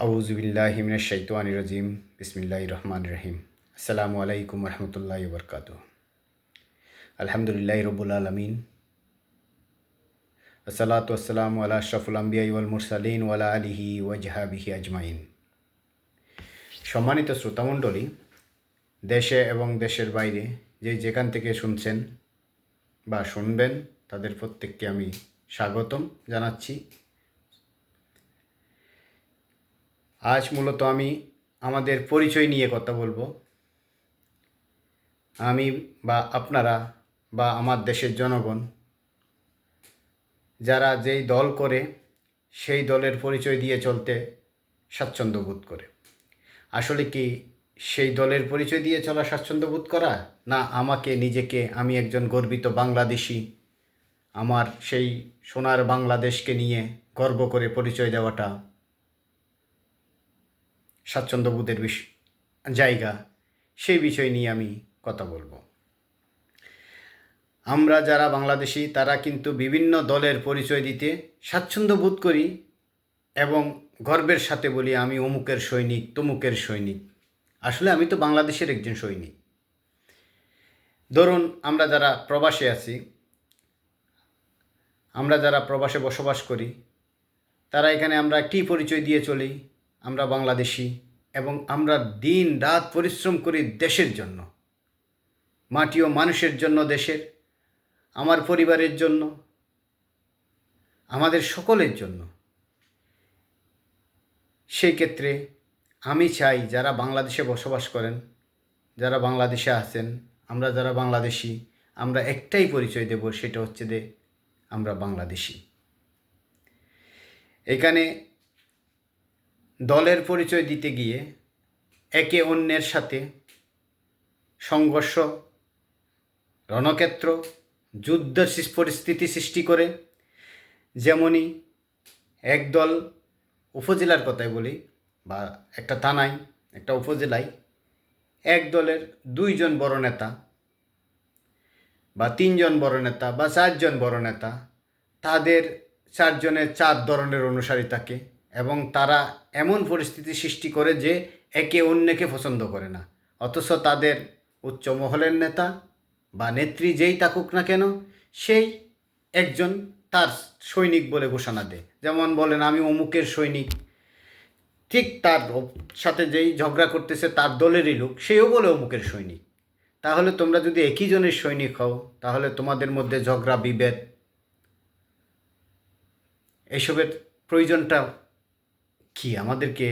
আউযুবিল্লাহি মিনাশ শাইতানির রাজিম। বিসমিল্লাহির রহমানির রহিম। আসসালামু আলাইকুম ওয়া রাহমাতুল্লাহি ওয়া বারাকাতুহু। আলহামদুলিল্লাহি রাব্বিল আলামিন। আসসালাতু ওয়াসসালামু আলা আশরাফিল আমবিয়াই ওয়াল মুরসালিন ওয়া আলা আলিহি ওয়া সাহবিহি আজমাইন। সম্মানিত শ্রোতামণ্ডলী, দেশে এবং দেশের বাইরে যেখান থেকে শুনছেন বা শুনবেন তাদের প্রত্যেককে আমি স্বাগতম জানাচ্ছি। আজ মূলত আমি আমাদের পরিচয় নিয়ে কথা বলবো। আমি বা আপনারা বা আমার দেশের জনগণ যারা যেই দল করে সেই দলের পরিচয় দিয়ে চলতে স্বাচ্ছন্দ্য বোধ করে, আসলে কি সেই দলের পরিচয় দিয়ে চলা স্বাচ্ছন্দ্য বোধ করা, না আমাকে নিজেকে আমি একজন গর্বিত বাংলাদেশি, আমার সেই সোনার বাংলাদেশকে নিয়ে গর্ব করে পরিচয় দেওয়াটা স্বাচ্ছন্দ্যবোধের জায়গা, সেই বিষয় নিয়ে আমি কথা বলবো। আমরা যারা বাংলাদেশি তারা কিন্তু বিভিন্ন দলের পরিচয় দিতে স্বাচ্ছন্দ্য বোধ করি এবং গর্বের সাথে বলি আমি অমুকের সৈনিক, তমুকের সৈনিক। আসলে আমি তো বাংলাদেশের একজন সৈনিক। ধরুন আমরা যারা প্রবাসে আছি, আমরা যারা প্রবাসে বসবাস করি, তারা এখানে আমরা কী পরিচয় দিয়ে চলি? আমরা বাংলাদেশি এবং আমরা দিন রাত পরিশ্রম করি দেশের জন্য, মাটি ও মানুষের জন্য, দেশের, আমার পরিবারের জন্য, আমাদের সকলের জন্য। সেই ক্ষেত্রে আমি চাই যারা বাংলাদেশে বসবাস করেন, যারা বাংলাদেশে আছেন, আমরা যারা বাংলাদেশি, আমরা একটাই পরিচয় দেব, সেটা হচ্ছে যে আমরা বাংলাদেশি। এখানে দলের পরিচয় দিতে গিয়ে একে অন্যের সাথে সংঘর্ষ, রণক্ষেত্র, যুদ্ধের পরিস্থিতি সৃষ্টি করে। যেমনই একদল, উপজেলার কথাই বলি, বা একটা থানায়, একটা উপজেলায় এক দলের 2 জন বড় নেতা বা 3 জন বড় নেতা বা 4 জন বড় নেতা, তাদের 4 জনের 4 ধরনের অনুসারী থাকে এবং তারা এমন পরিস্থিতি সৃষ্টি করে যে একে অন্যকে পছন্দ করে না, অথচ তাদের উচ্চ মহলের নেতা বা নেত্রী যেই থাকুক না কেন, সেই একজন তার সৈনিক বলে ঘোষণা দেয়। যেমন বলেন আমি অমুকের সৈনিক, ঠিক তার সাথে যেই ঝগড়া করতেছে তার দলেরই লোক, সেও বলে অমুকের সৈনিক। তাহলে তোমরা যদি একই জনের সৈনিক হও, তাহলে তোমাদের মধ্যে ঝগড়া, বিভেদ, এসবের প্রয়োজনটা কি আমাদেরকে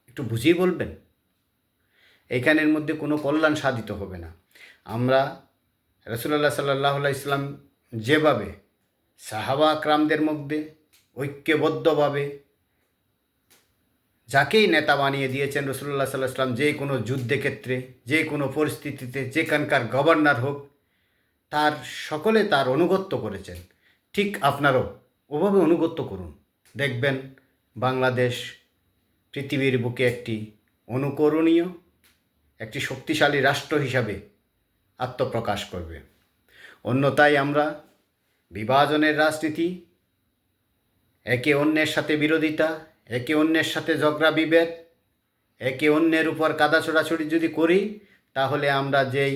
একটু বুঝিয়ে বলবেন? এখানের মধ্যে কোনো কল্যাণ সাধিত হবে না। আমরা রাসূলুল্লাহ সাল্লাল্লাহু আলাইহি ইসলাম যেভাবে সাহাবা একরামদের মধ্যে ঐক্যবদ্ধভাবে যাকেই নেতা বানিয়ে দিয়েছেন রাসূলুল্লাহ সাল্লাল্লাহু আলাইহি ইসলাম, যে কোনো যুদ্ধের ক্ষেত্রে, যে কোনো পরিস্থিতিতে, যেখানকার গভর্নর হোক, তার সকলে তার অনুগত্য করেছেন। ঠিক আপনারাও ওভাবে অনুগত্য করুন, দেখবেন বাংলাদেশ পৃথিবীর বুকে একটি অনুকরণীয়, একটি শক্তিশালী রাষ্ট্র হিসাবে আত্মপ্রকাশ করবে। অন্যথায় আমরা বিভাজনের রাজনীতি, একে অন্যের সাথে বিরোধিতা, একে অন্যের সাথে ঝগড়া বিভেদ, একে অন্যের উপর কাদা ছোড়াছুড়ি যদি করি, তাহলে আমরা যেই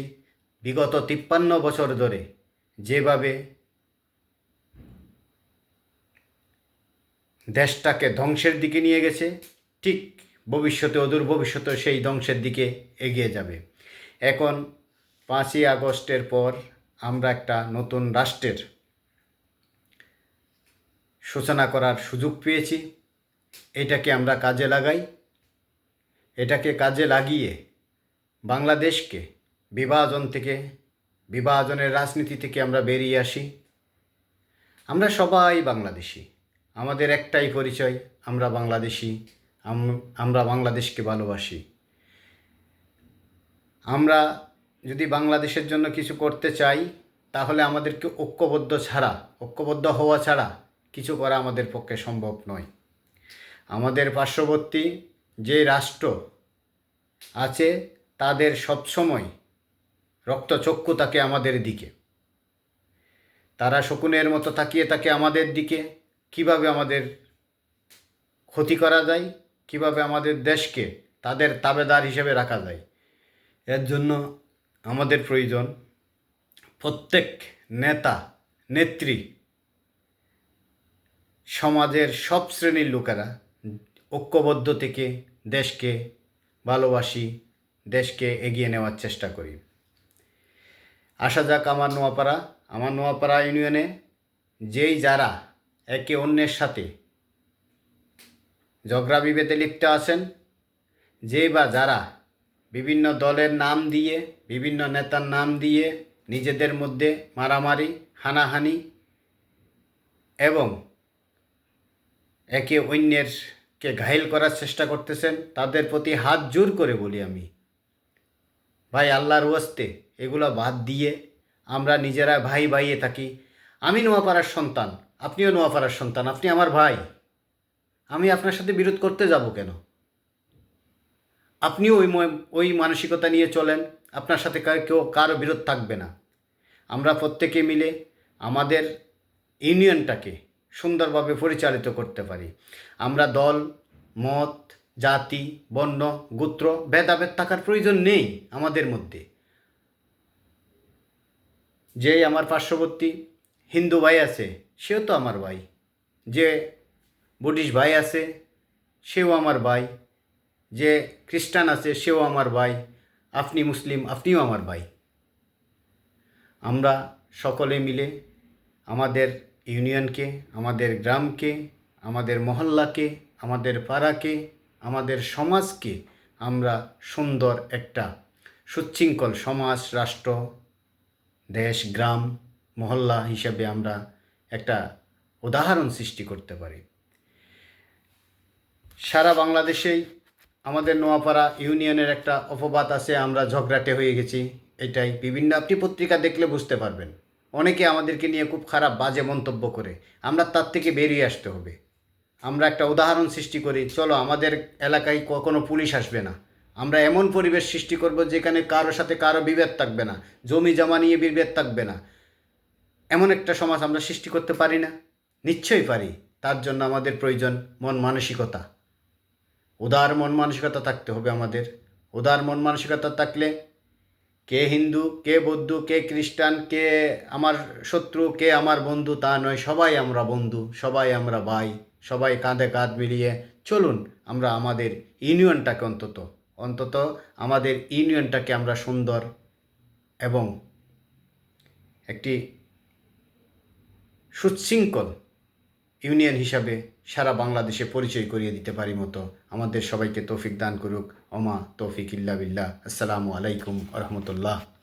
বিগত 53 বছর ধরে যেভাবে দেশটাকে ধ্বংসের দিকে নিয়ে গেছে, ঠিক ভবিষ্যতে, অদূর ভবিষ্যতে সেই ধ্বংসের দিকে এগিয়ে যাবে। এখন 5ই আগস্টের পর আমরা একটা নতুন রাষ্ট্রের সূচনা করার সুযোগ পেয়েছি। এটাকে আমরা কাজে লাগাই, এটাকে কাজে লাগিয়ে বাংলাদেশকে বিভাজন থেকে, বিভাজনের রাজনীতি থেকে আমরা বেরিয়ে আসি। আমরা সবাই বাংলাদেশি, আমাদের একটাই পরিচয়, আমরা বাংলাদেশি, আমরা বাংলাদেশকে ভালোবাসি। আমরা যদি বাংলাদেশের জন্য কিছু করতে চাই, তাহলে আমাদেরকে ঐক্যবদ্ধ হওয়া ছাড়া কিছু করা আমাদের পক্ষে সম্ভব নয়। আমাদের পার্শ্ববর্তী যে রাষ্ট্র আছে, তাদের সবসময় রক্তচক্ষু থাকে আমাদের দিকে। তারা শকুনের মতো তাকিয়ে থাকে আমাদের দিকে, কিভাবে আমাদের ক্ষতি করা যায়, কিভাবে আমাদের দেশকে তাদের তাবেদার হিসেবে রাখা যায়। এর জন্য আমাদের প্রয়োজন প্রত্যেক নেতা নেত্রী, সমাজের সব শ্রেণীর লোকেরা ঐক্যবদ্ধ থেকে দেশকে ভালোবাসি, দেশকে এগিয়ে নেওয়ার চেষ্টা করি। আসা যাক আমার নোয়াপাড়া ইউনিয়নে যেই যারা একে অন্যের সাথে ঝগড়া বিভেদে লিপ্ত আছেন, যেই বা যারা বিভিন্ন দলের নাম দিয়ে, বিভিন্ন নেতার নাম দিয়ে নিজেদের মধ্যে মারামারি, হানাহানি এবং একে অন্যেরকে ঘায়েল করার চেষ্টা করতেছেন, তাদের প্রতি হাত জোর করে বলি আমি, ভাই আল্লাহর ওয়াস্তে এগুলো বাদ দিয়ে আমরা নিজেরা ভাই ভাইয়ে থাকি। আমি নোয়াপাড়ার সন্তান, আপনিও নোয়াপাড়ার সন্তান, আপনি আমার ভাই, আমি আপনার সাথে বিরোধ করতে যাব কেন? আপনিও ওই মানসিকতা নিয়ে চলেন, আপনার সাথে কারো বিরোধ থাকবে না। আমরা প্রত্যেকে মিলে আমাদের ইউনিয়নটাকে সুন্দরভাবে পরিচালিত করতে পারি। আমরা দল, মত, জাতি, বর্ণ, গোত্র ভেদাভেদ থাকার প্রয়োজন নেই আমাদের মধ্যে। যেই আমার পার্শ্ববর্তী হিন্দু ভাই আছে সেও তো আমার ভাই, যে বুদ্ধিস্ট ভাই আছে সেও আমার ভাই, যে খ্রিস্টান আছে সেও আমার ভাই, আপনি মুসলিম আপনিও আমার ভাই। আমরা সকলে মিলে আমাদের ইউনিয়নকে, আমাদের গ্রামকে, আমাদের মহল্লাকে, আমাদের পাড়াকে, আমাদের সমাজকে আমরা সুন্দর একটা সুশৃঙ্খল সমাজ, রাষ্ট্র, দেশ, গ্রাম, মহল্লা হিসাবে আমরা একটা উদাহরণ সৃষ্টি করতে পারি। সারা বাংলাদেশেই আমাদের নোয়াপাড়া ইউনিয়নের একটা অপবাদ আছে, আমরা ঝগড়াটে হয়ে গেছি। এটাই বিভিন্ন আপনি পত্রিকা দেখলে বুঝতে পারবেন। অনেকে আমাদেরকে নিয়ে খুব খারাপ বাজে মন্তব্য করে, আমরা তার থেকে বেরিয়ে আসতে হবে। আমরা একটা উদাহরণ সৃষ্টি করি, চলো আমাদের এলাকায় কোনো পুলিশ আসবে না, আমরা এমন পরিবেশ সৃষ্টি করব যেখানে কারোর সাথে কারো বিভেদ থাকবে না, জমি জমা নিয়ে বিভেদ থাকবে না। এমন একটা সমাজ আমরা সৃষ্টি করতে পারি না? নিশ্চয়ই পারি। তার জন্য আমাদের প্রয়োজন মন মানসিকতা, উদার মন মানসিকতা থাকতে হবে আমাদের। উদার মন মানসিকতা থাকলে কে হিন্দু, কে বৌদ্ধ, কে খ্রিস্টান, কে আমার শত্রু, কে আমার বন্ধু তা নয়, সবাই আমরা বন্ধু, সবাই আমরা ভাই, সবাই কাঁধে কাঁধ মিলিয়ে চলুন। আমরা আমাদের ইউনিয়নটাকে অন্তত আমাদের ইউনিয়নটাকে আমরা সুন্দর এবং একটি সুশৃঙ্খল ইউনিয়ন হিসাবে সারা বাংলাদেশে পরিচয় করিয়ে দিতে পারি মতো আমাদের সবাইকে তৌফিক দান করুক। ওমা তৌফিক ইল্লা বিল্লাহ। আসসালামু আলাইকুম ওয়া রাহমাতুল্লাহ।